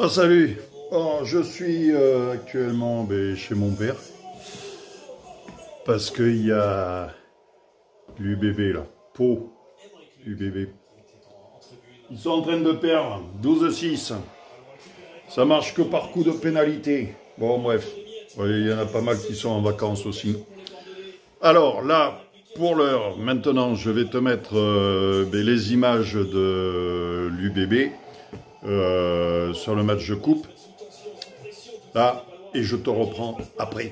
Oh salut, je suis actuellement chez mon père parce qu'il y a l'UBB là, Pau, l'UBB. Ils sont en train de perdre 12-6. Ça marche que par coup de pénalité. Bon bref, il y en a pas mal qui sont en vacances aussi. Alors là, pour l'heure, maintenant je vais te mettre les images de l'UBB. Sur le match de coupe là et je te reprends après.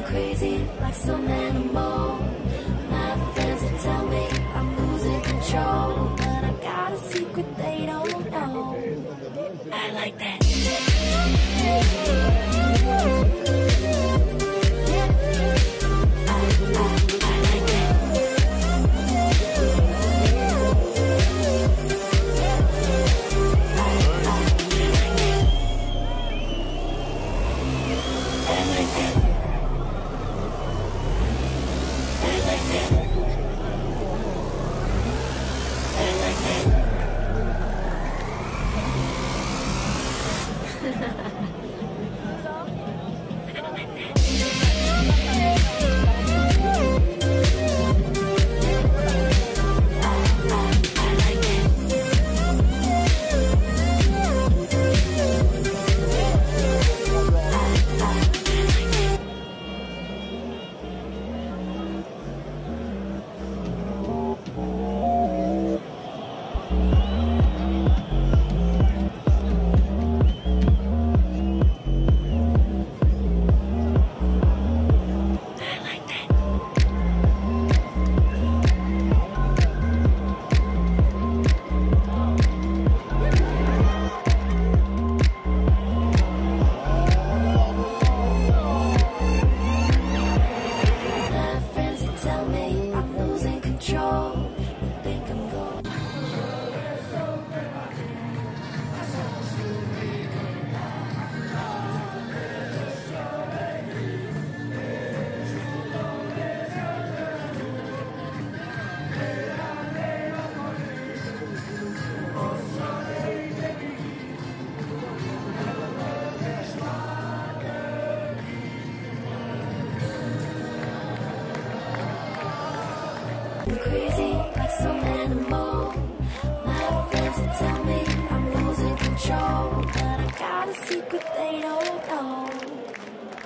Crazy like some animal. My friends will tell me I'm losing control, but I got a secret they don't know. I like that.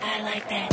I like that.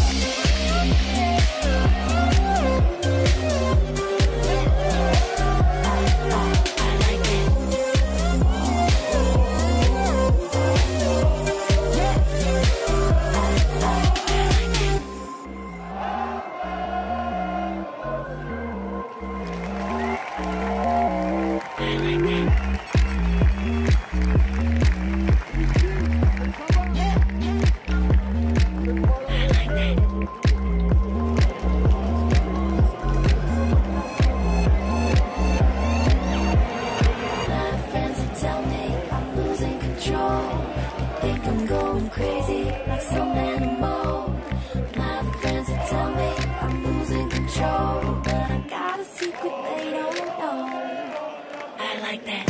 tell me I'm losing control. They think I'm going crazy like some animal. My friends that tell me I'm losing control, but I got a secret they don't know. I like that.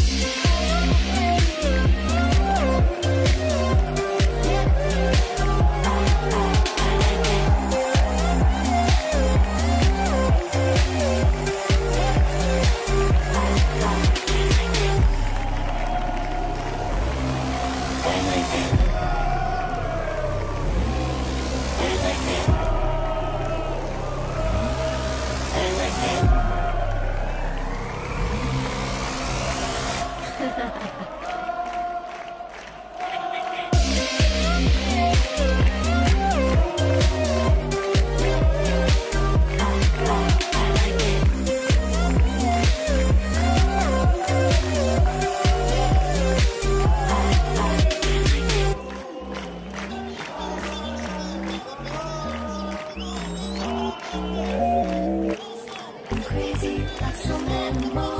I'm crazy like some animal.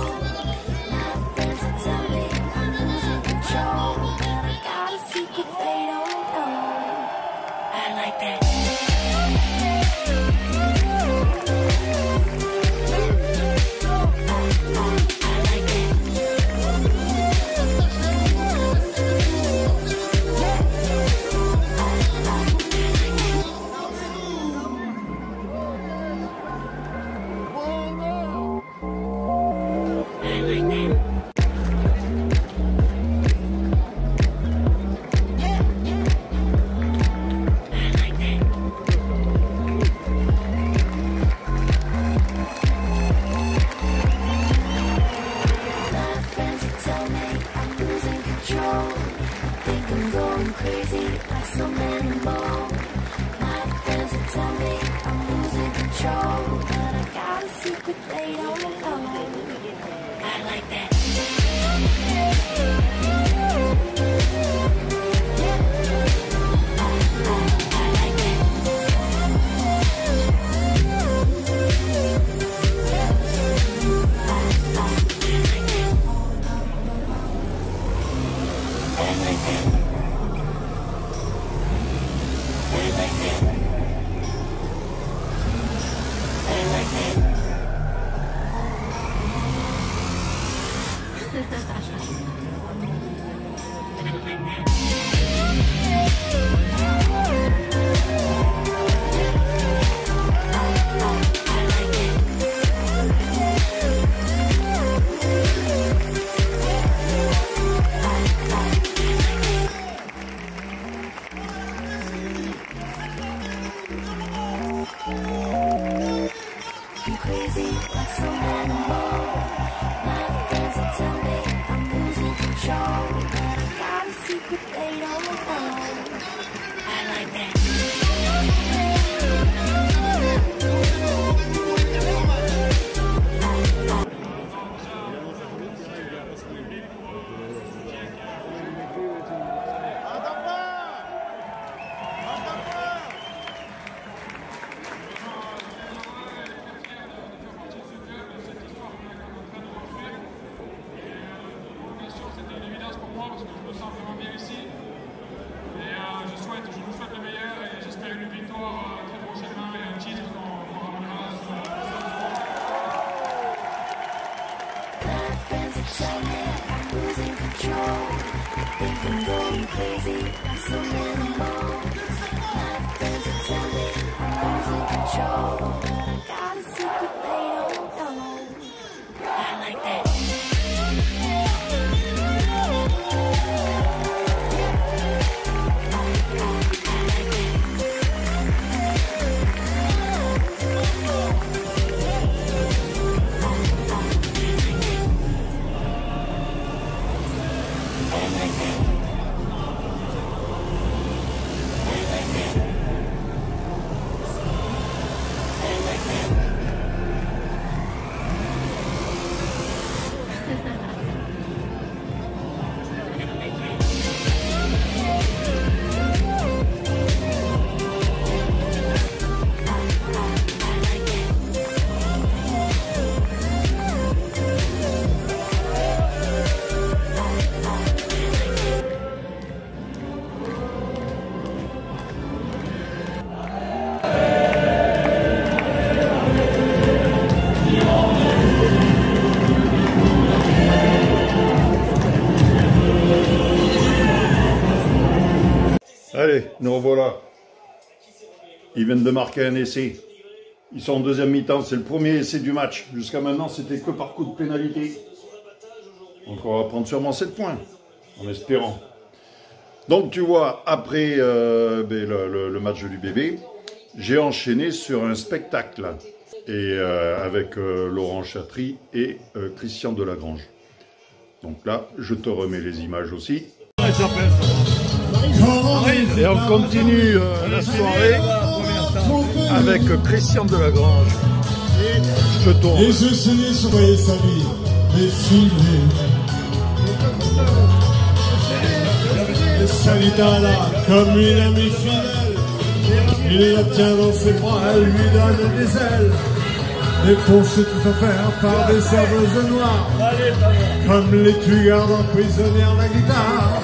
My friends that tell me I'm losing control, but I got a secret they don't know. I like that. Crazy like some animal. My friends will tell me I'm losing control, but I got a secret they don't know. I like that. I'm crazy like some animal. My friends will tell me I'm losing control, but I got a secret they don't know. I like that. Think I'm going crazy like some animal. My friends will tell me I'm losing control, but I got a secret they don't know. I like that. Allez, nous revoilà. Ils viennent de marquer un essai. Ils sont en deuxième mi-temps, c'est le premier essai du match. Jusqu'à maintenant, c'était que par coup de pénalité. Donc on va prendre sûrement 7 points, en espérant. Donc tu vois, après le match de l'UBB, j'ai enchaîné sur un spectacle. Et avec Laurent Chatry et Christian Delagrange. Donc là, je te remets les images aussi. Et on continue la soirée avec Christian Delagrange. Je te tourne. Et je saignais surveiller sa vie, les filets. Et Salita là, comme une amie fidèle, il la tient dans ses bras, elle lui donne des ailes. Époncé tout à faire par des serveuses noires, comme les tueurs emprisonnèrent la guitare.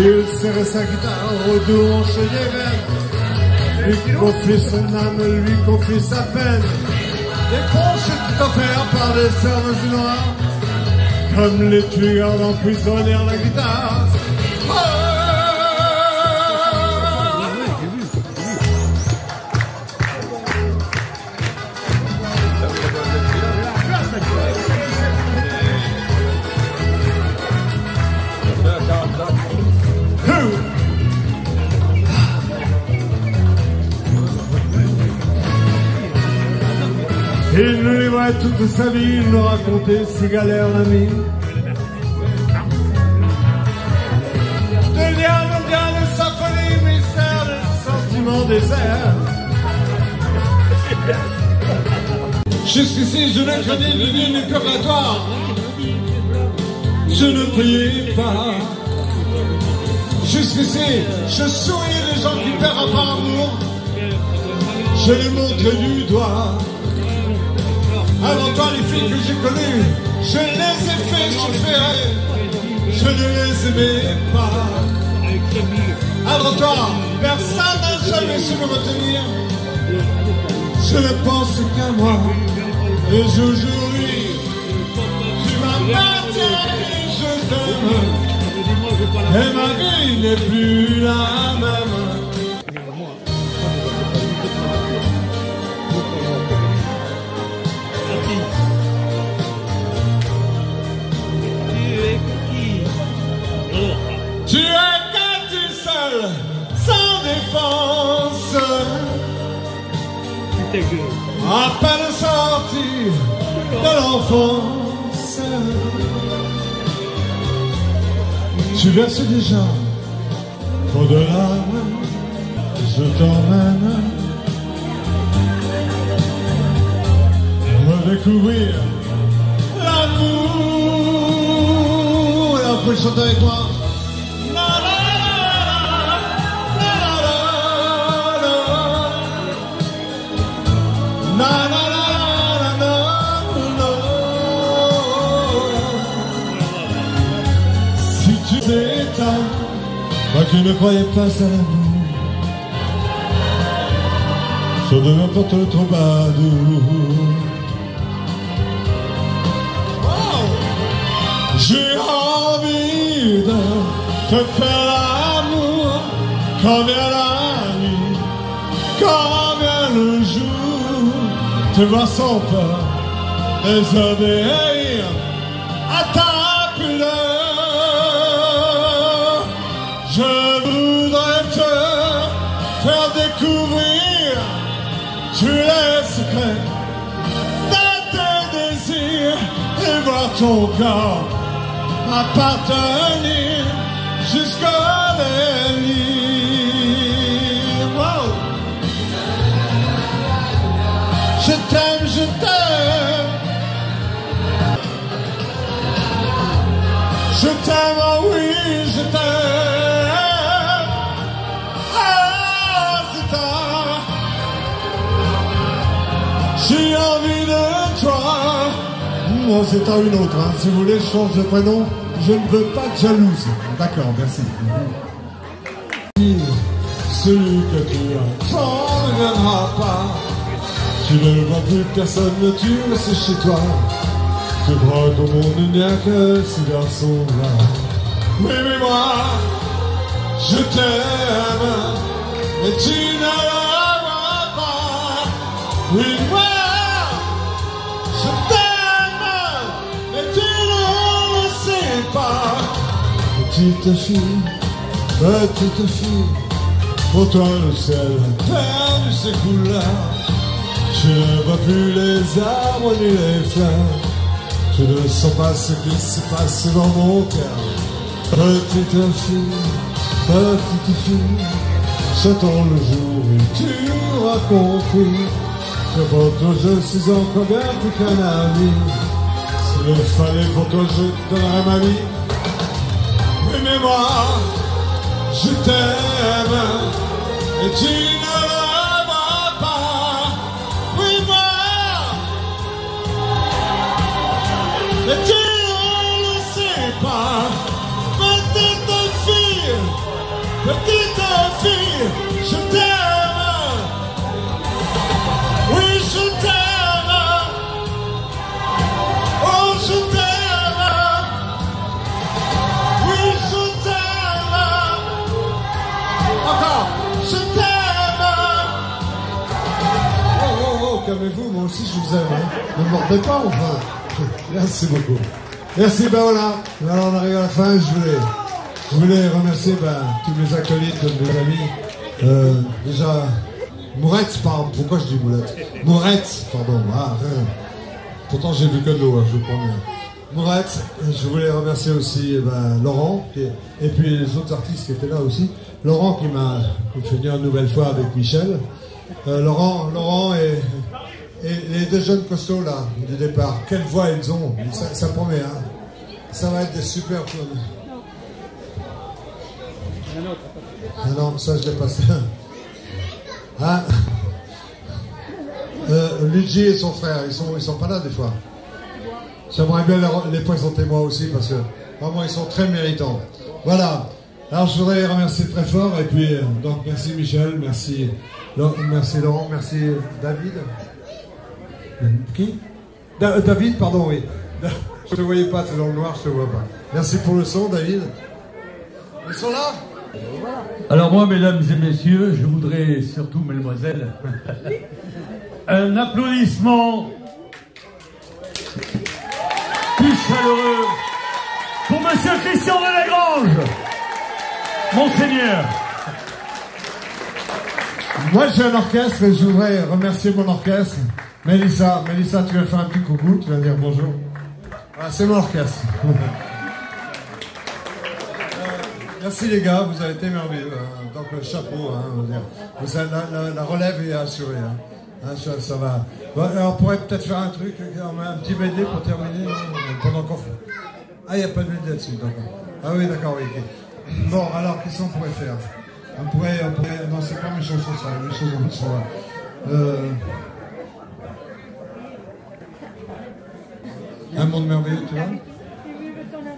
Il serrait sa guitare au dos en des veines, lui confie son âme, lui confie sa peine. Époncé tout à faire par des serveuses noires, comme les tueurs emprisonnèrent la guitare. Il nous livrait toute sa vie, il nous racontait ses galères d'amis. De Diane, sa folie, mystère, le sentiment désert. Jusqu'ici, je ne craignais ni le purgatoire. Je ne priais pas. Jusqu'ici, je souriais les gens qui perdent par amour. Je les montrais du doigt. Avant toi, les filles que j'ai connues, je les ai fait souffrir, je ne les aimais pas. Avant toi, personne n'a jamais su me retenir. Je ne pense qu'à moi, et aujourd'hui, tu m'appartiens, je t'aime, et ma vie n'est plus la même. Tu es caché seul, sans défense, à peine sorti de l'enfance. Tu verses déjà trop de larmes, je t'emmène redécouvrir l'amour. Alors, vous pouvez chanter avec moi. Si tu t'éteins, moi qui ne croyais pas à l'amour, je deviens pour te troubadour. J'ai envie de te faire l'amour quand vient la nuit, quand vient le jour, te voir sans peur, désobéir à ta pudeur. Je voudrais te faire découvrir tous les secrets de tes désirs et voir ton corps appartenir jusqu'à les lits. Wow. Je t'aime, je t'aime. Je t'aime, oh oui, je t'aime. Ah, c'est tard. J'ai envie de toi. Moi, c'est à une autre, hein. Si vous voulez, je change de prénom. Je ne veux pas de jalouse. D'accord, merci. Celui que tu as, ne viendra pas. Tu ne vois plus personne, tu restes chez toi. Tu crois qu'au monde il n'y a que ces garçons-là. Oui, mais moi, Je t'aime, mais tu ne le vois pas. Oui, moi, je t'aime, mais tu ne le sais pas. Petite fille, pour toi le ciel a perdu ses couleurs. Je ne vois plus les arbres ni les fleurs. Je ne sens pas ce qui se passe dans mon cœur. Petite fille, j'attends le jour où tu auras compris que pour toi je suis encore bien plus qu'un ami. S'il le fallait pour toi je donnerais ma vie. Oui mais moi, je t'aime et tu ne le vois pas. Oui moi, et tu ne le sais pas. Petite fille, je t'aime. Oui, je t'aime. Oh, je t'aime. Oui, je t'aime. Encore, je t'aime. Oh, calmez-vous, moi aussi je vous aime. Hein. Ne mordez pas, enfin. Merci beaucoup. Merci, ben voilà. Alors, on arrive à la fin, je voulais remercier tous mes acolytes, mes amis. Déjà, Mourette, pardon. Pourquoi je dis Mourette? Mourette, pardon. Pourtant, j'ai vu que de l'eau, hein, je prends bien. Mourette, je voulais remercier aussi Laurent, et puis les autres artistes qui étaient là aussi. Laurent qui m'a fait venir une nouvelle fois avec Michel. Laurent et les deux jeunes costauds là, du départ. Quelle voix ils ont, ça promet, hein. Ça va être des super... Ah non, ça je l'ai passé. Hein? Luigi et son frère, ils sont pas là des fois. J'aimerais bien les présenter moi aussi parce que vraiment ils sont très méritants. Voilà. Alors je voudrais les remercier très fort et puis donc merci Michel, merci Laurent, merci David. Qui? David, pardon, oui. Je te voyais pas, c'est dans le noir, je te vois pas. Merci pour le son, David. Ils sont là? Alors moi, mesdames et messieurs, je voudrais surtout, mesdemoiselles, un applaudissement plus chaleureux pour Monsieur Christian Delagrange, Monseigneur. Moi j'ai un orchestre et je voudrais remercier mon orchestre. Mélissa, tu vas faire un petit coucou, tu vas dire bonjour. Ah, c'est mon orchestre. Merci les gars, vous avez été merveilleux. Hein. Donc chapeau, hein, la relève est assurée. Hein. Ça va. Bon, alors on pourrait peut-être faire un truc, un petit medley pour terminer pendant qu'on fait. Ah, il n'y a pas de medley là-dessus, d'accord. Ah oui, d'accord, oui. Okay. Bon, alors qu'est-ce qu'on pourrait faire? On pourrait. Non, c'est pas mes chansons, ça. Mes chansons sont là. Un monde merveilleux, tu vois?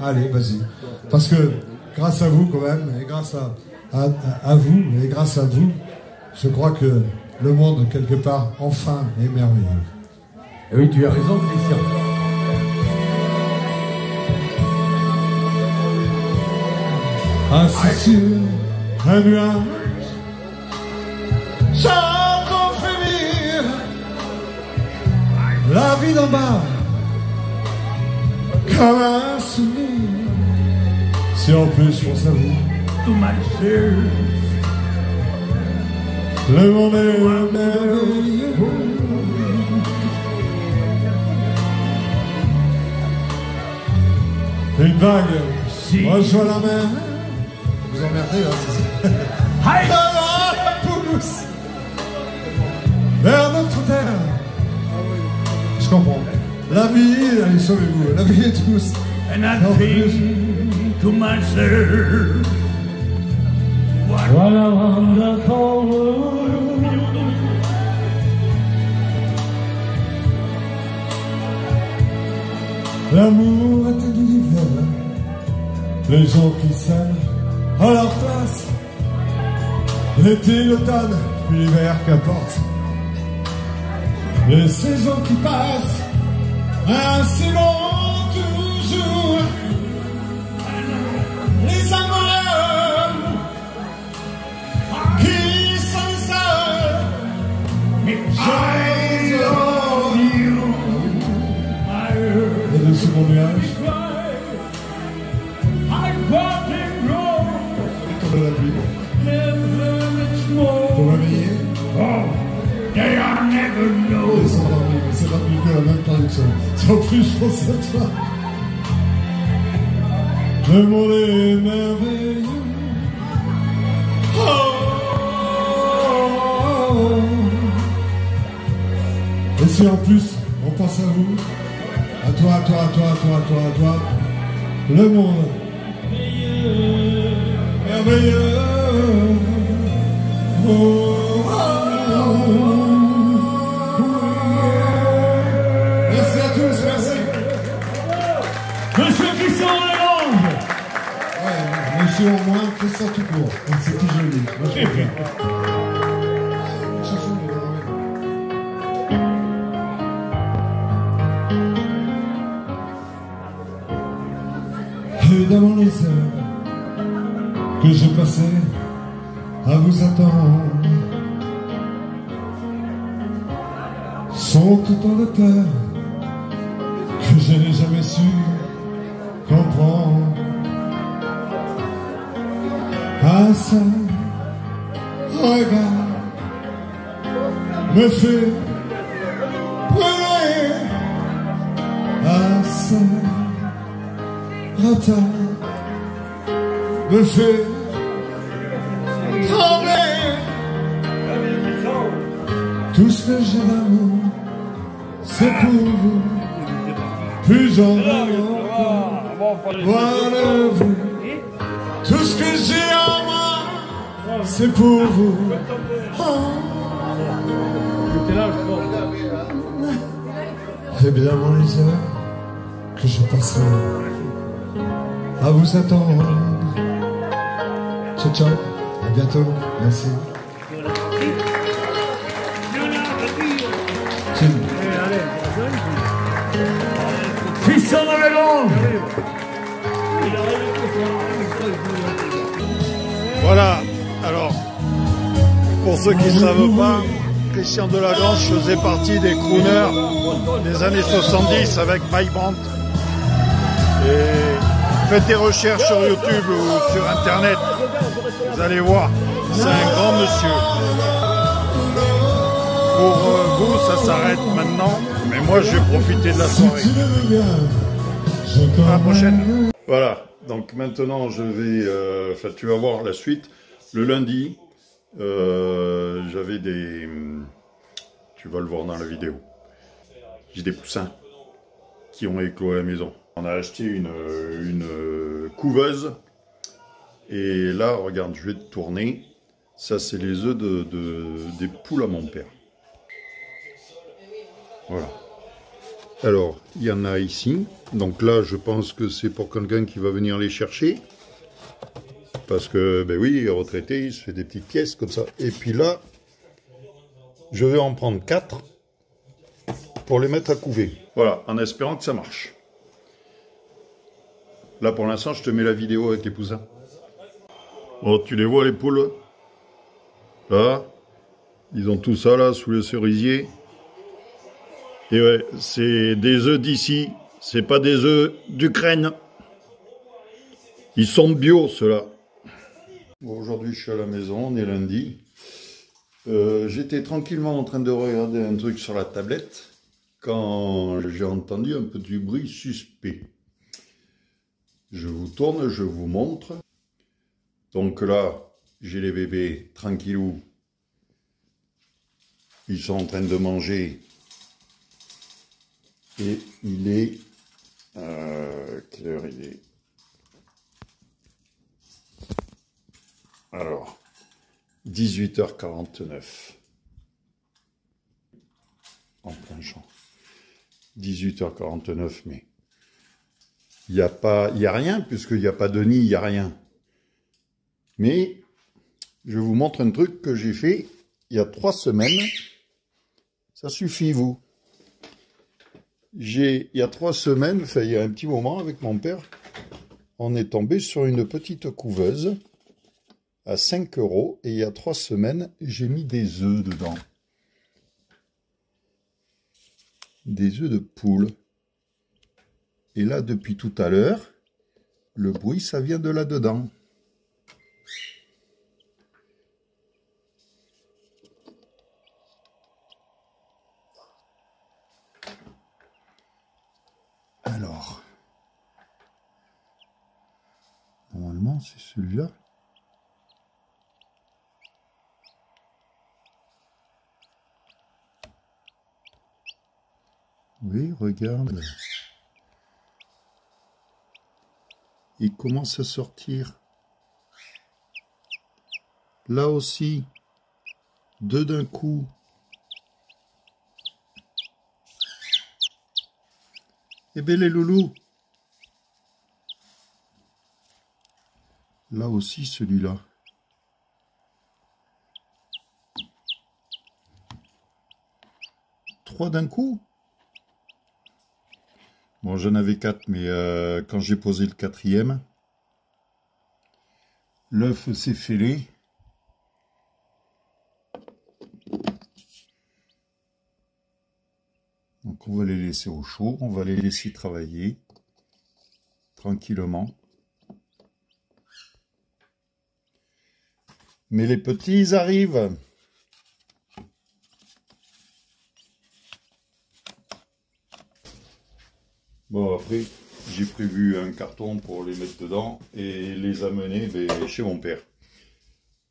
Allez, vas-y. Parce que grâce à vous quand même, et grâce à vous, et grâce à vous, je crois que le monde, quelque part, enfin, est merveilleux. Et oui, tu as raison, Christian. Assis sur un nuage, j'entends frémir la vie d'en bas, comme un souvenir. Si en plus je pense à vous, To myself. le monde est merveilleux. Une vague rejoint la mer. Vous emmerdez là, c'est ça. La pousse vers notre terre. Je comprends. La vie, allez, sauvez-vous. La vie est douce. And I think to myself, What a wonderful world. L'amour est un univers. Les gens qui s'aiment à leur place. L'été, l'automne, puis l'hiver, qu'importe. Les saisons qui passent, ainsi vont toujours. Les amoureux plus. Pour réveiller. They are never know. Ils sont endormis, mais c'est pas du tout la même traduction. En plus, je pense à toi. Le monde est merveilleux. Et si en plus, on pense à vous, à toi, à toi, à toi, à toi, à toi, à toi, le monde merveilleux. Merci à tous, merci. Monsieur Christian Lagrange. Ouais, monsieur au moins, Christian tout court. C'est tout joli. Moi, je préfère. Une chanson, et dans les heures que je passais à vous attendre sont autant de peurs que je n'ai jamais su comprendre. Un seul regard me fait pleurer. Un seul retard me fait trembler. Tout ce que j'ai d'amour, c'est pour vous. Plus j'en veux encore, voilà vous. Tout ce que j'ai en moi, c'est pour vous. Évidemment les heures que je passerai à vous attendre. Ciao, ciao, à bientôt, merci. Christian Lagrange. Voilà, alors, pour ceux qui ne savent pas, Christian Delagrange faisait partie des crooners des années 70 avec Mike Brandt. Et faites des recherches sur YouTube ou sur Internet, vous allez voir, c'est un grand monsieur. Pour vous, ça s'arrête maintenant, mais moi je vais profiter de la soirée. À la prochaine. Voilà, donc maintenant je vais, enfin tu vas voir la suite. Le lundi, j'avais des, tu vas le voir dans la vidéo, j'ai des poussins qui ont éclos à la maison. On a acheté une couveuse et là, regarde, je vais te tourner. Ça, c'est les œufs des poules à mon père. Voilà. Alors, il y en a ici. Donc là, je pense que c'est pour quelqu'un qui va venir les chercher. Parce que, ben oui, retraité, il se fait des petites pièces comme ça. Et puis là, je vais en prendre 4 pour les mettre à couver. Voilà, en espérant que ça marche. Là, pour l'instant, je te mets la vidéo avec les poussins. Oh, tu les vois, les poules? Là, ils ont tout ça, là, sous le cerisier. Et ouais, c'est des œufs d'ici. C'est pas des œufs d'Ukraine. Ils sont bio, ceux-là. Bon, aujourd'hui, je suis à la maison, on est lundi. J'étais tranquillement en train de regarder un truc sur la tablette quand j'ai entendu un petit bruit suspect. Je vous tourne, je vous montre. Donc là, j'ai les bébés tranquillou. Ils sont en train de manger. Et il est... quelle heure il est? Alors, 18h49. En plein champ. 18h49, mais... Il n'y a rien, puisqu'il n'y a pas de nid, il n'y a rien. Mais, je vous montre un truc que j'ai fait il y a 3 semaines. Ça suffit, vous. Il y a 3 semaines, enfin, il y a un petit moment, avec mon père, on est tombé sur une petite couveuse à 5 €. Et il y a 3 semaines, j'ai mis des œufs dedans. Des œufs de poule. Et là, depuis tout à l'heure, le bruit, ça vient de là-dedans. Alors, normalement, c'est celui-là. Oui, regarde. Il commence à sortir. Là aussi, deux d'un coup. Eh bien les loulous. Là aussi celui-là. Trois d'un coup. Bon, j'en avais 4, mais quand j'ai posé le 4e, l'œuf s'est fêlé. Donc on va les laisser au chaud, on va les laisser travailler tranquillement. Mais les petits, ils arrivent. Bon, après, j'ai prévu un carton pour les mettre dedans et les amener chez mon père.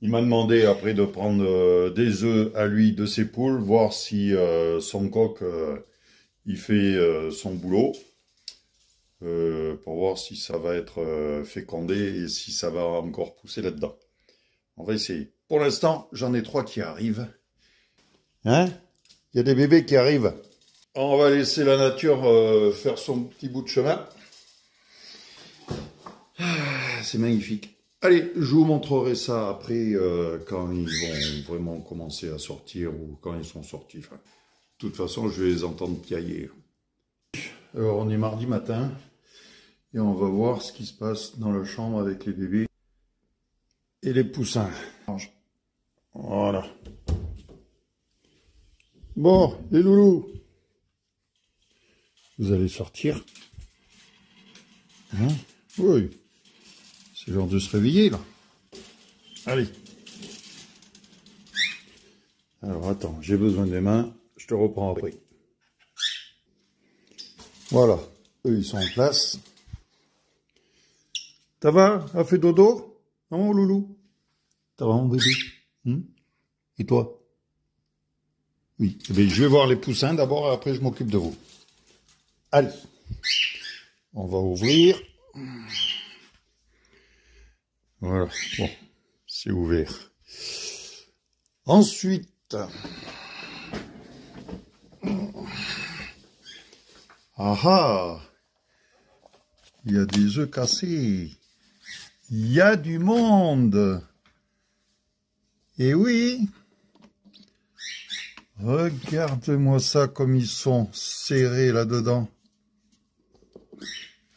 Il m'a demandé après de prendre des œufs à lui de ses poules, voir si son coq il fait son boulot, pour voir si ça va être fécondé et si ça va encore pousser là-dedans. On va essayer. Pour l'instant, j'en ai 3 qui arrivent. Hein? Il y a des bébés qui arrivent. On va laisser la nature faire son petit bout de chemin. C'est magnifique. Allez, je vous montrerai ça après quand ils vont vraiment commencer à sortir ou quand ils sont sortis. Enfin, de toute façon, je vais les entendre piailler. Alors, on est mardi matin et on va voir ce qui se passe dans la chambre avec les bébés et les poussins. Voilà. Bon, les loulous. Vous allez sortir. Hein? Oui. C'est l'heure de se réveiller, là. Allez. Alors, attends, j'ai besoin des mains. Je te reprends après. Voilà. Eux, ils sont en place. Ça va? A fait dodo? Non, mon loulou? Ça va, mon bébé? Et toi? Oui. Eh bien, je vais voir les poussins d'abord, et après, je m'occupe de vous. Allez, on va ouvrir. Voilà, bon, c'est ouvert. Ensuite, ah, il y a des œufs cassés. Il y a du monde. Et oui, regarde-moi ça comme ils sont serrés là-dedans.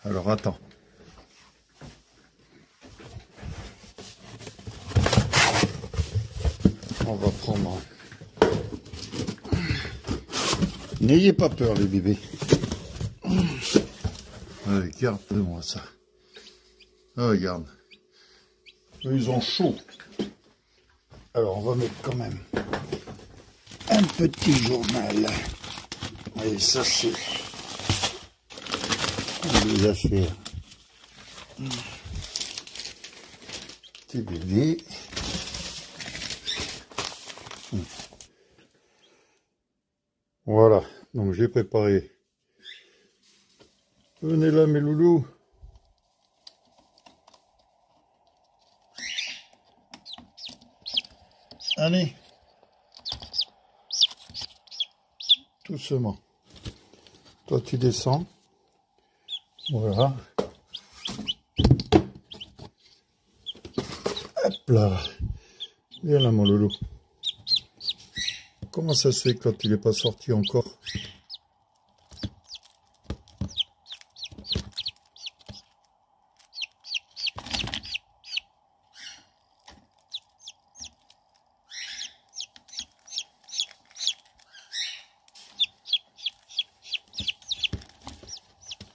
Alors, attends. On va prendre... N'ayez pas peur, les bébés. Regarde-moi ça. Regarde. Ils ont chaud. Alors, on va mettre quand même un petit journal. Allez, ça c'est... les affaires. Petit bébé. Voilà, donc j'ai préparé. Venez là mes loulous. Allez. Doucement. Toi tu descends. Voilà. Hop là. Viens là mon loulou. Comment ça se fait que quand il n'est pas sorti encore?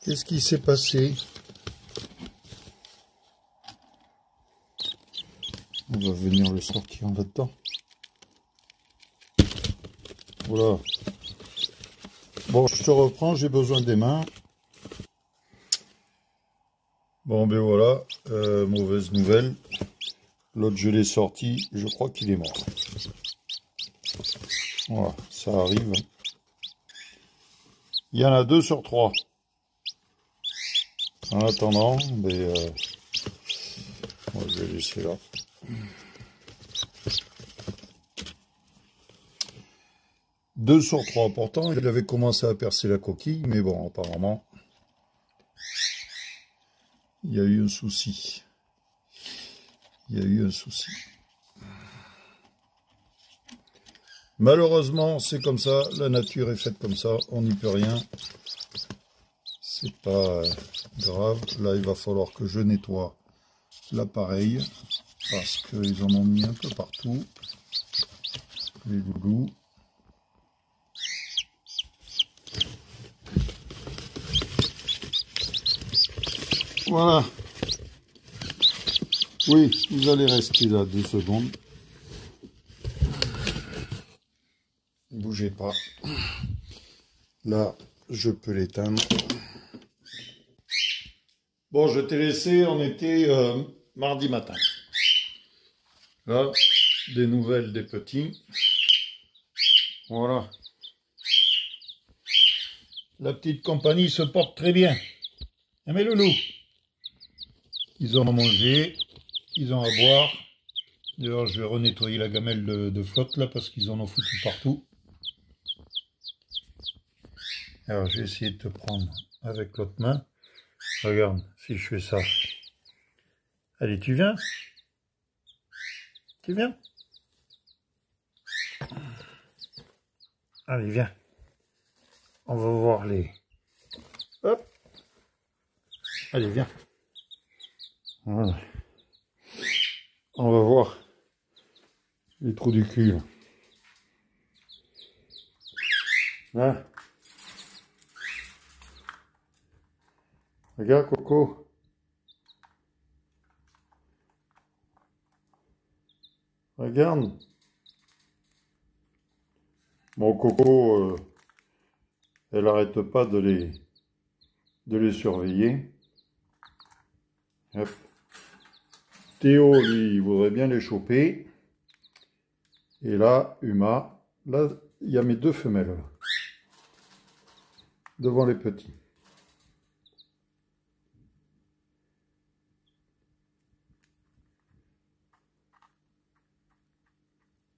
Qu'est-ce qui s'est passé? On va venir le sortir là-dedans. Voilà. Bon, je te reprends, j'ai besoin des mains. Bon ben voilà, mauvaise nouvelle. L'autre je l'ai sorti, je crois qu'il est mort. Voilà, ça arrive. Il y en a 2 sur 3. En attendant, ben, moi je vais laisser là. Deux sur 3, pourtant il avait commencé à percer la coquille, mais bon, apparemment, il y a eu un souci. Il y a eu un souci. Malheureusement, c'est comme ça, la nature est faite comme ça, on n'y peut rien. C'est pas grave. Là, il va falloir que je nettoie l'appareil, parce qu'ils en ont mis un peu partout, les loulous. Voilà. Oui, vous allez rester là 2 secondes. Bougez pas. Là, je peux l'éteindre. Bon, je t'ai laissé, on était mardi matin. Là, des nouvelles des petits. Voilà. La petite compagnie se porte très bien. Ah, mais loulou, ils ont à manger, ils ont à boire. D'ailleurs, je vais renettoyer la gamelle de flotte là parce qu'ils en ont foutu partout. Alors, je vais essayer de te prendre avec l'autre main. Regarde, si je fais ça. Allez, tu viens? Tu viens? Allez, viens. On va voir les... Hop. Allez, viens. Voilà. On va voir les trous du cul. Là. Regarde, Coco. Regarde. Bon, Coco, elle arrête pas de les surveiller. Hop. Théo, lui, il voudrait bien les choper. Et là, Uma, là, il y a mes 2 femelles, là, devant les petits.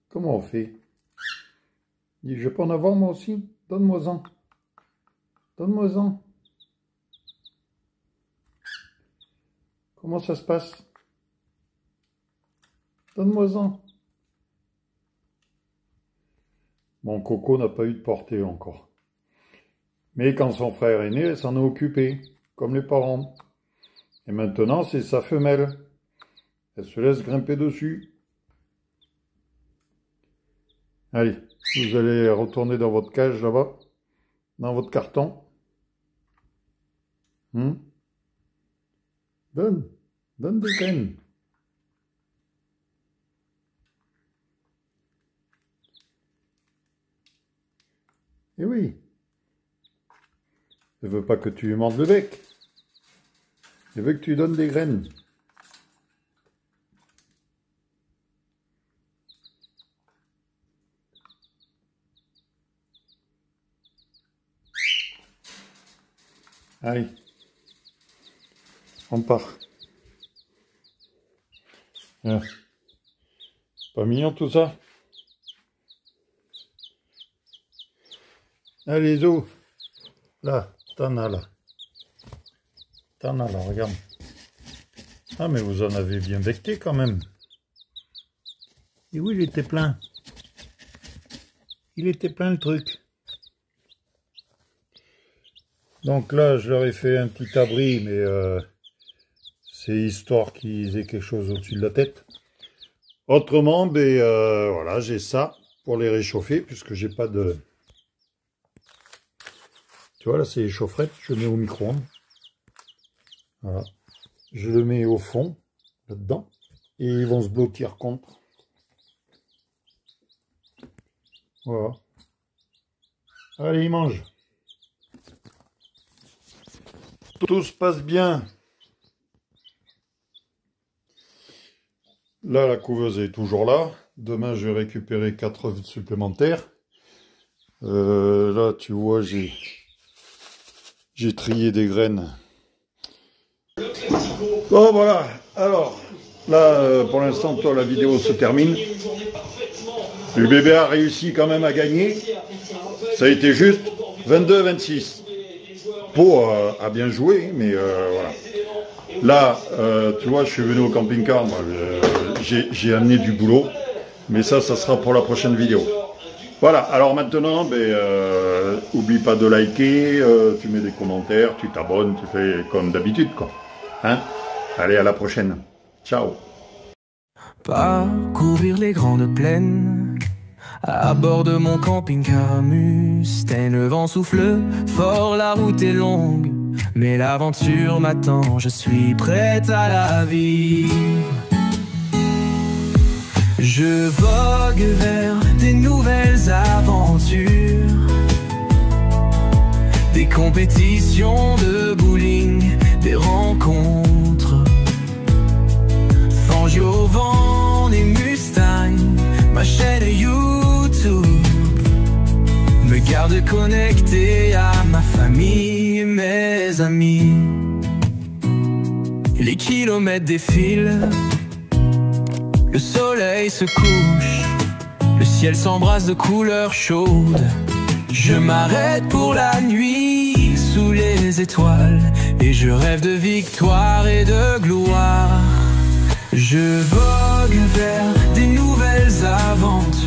Comment on fait? Il dit, je peux en avoir moi aussi? Donne-moi-en. Donne-moi-en. Comment ça se passe? Donne-moi-en. Bon, Coco n'a pas eu de portée encore. Mais quand son frère est né, elle s'en est occupée, comme les parents. Et maintenant, c'est sa femelle. Elle se laisse grimper dessus. Allez, vous allez retourner dans votre cage là-bas, dans votre carton. Donne des graines. Eh oui. Elle veut pas que tu lui mordes le bec. Elle veut que tu lui donnes des graines. Allez. On part. Ah. Pas mignon tout ça? Allez, Zo. Là, t'en as là. T'en as là, regarde. Ah, mais vous en avez bien becté quand même. Et oui, il était plein. Il était plein le truc. Donc là, je leur ai fait un petit abri, mais c'est histoire qu'ils aient quelque chose au-dessus de la tête. Autrement, ben voilà, j'ai ça pour les réchauffer, puisque j'ai pas de... Tu vois, là, c'est les chaufferettes, je mets au micro-ondes. Voilà. Je le mets au fond, là-dedans, et ils vont se blottir contre. Voilà. Allez, ils mangent. Tout se passe bien. Là, la couveuse est toujours là. Demain, je vais récupérer 4 œufs supplémentaires. Là, tu vois, j'ai trié des graines. Bon, voilà. Alors, là, pour l'instant, toi, la vidéo se termine. Le bébé a réussi quand même à gagner. Ça a été juste 22-26. Pau a bien joué, mais voilà. Là, tu vois, je suis venu au camping-car. J'ai amené du boulot. Mais ça sera pour la prochaine vidéo. Voilà, alors maintenant, oublie pas de liker, tu mets des commentaires, tu t'abonnes, tu fais comme d'habitude, quoi. Hein? Allez, à la prochaine. Ciao. Parcourir les grandes plaines à bord de mon camping-car Mustang. Le vent souffle fort, la route est longue, mais l'aventure m'attend, je suis prête à la vivre. Je vogue vers des nouvelles aventures, des compétitions de bowling, des rencontres. Forgé au vent des Mustangs, ma chaîne YouTube me garde connecté à ma famille et mes amis. Les kilomètres défilent, le soleil se couche, le ciel s'embrasse de couleurs chaudes. Je m'arrête pour la nuit sous les étoiles et je rêve de victoire et de gloire. Je vogue vers des nouvelles aventures,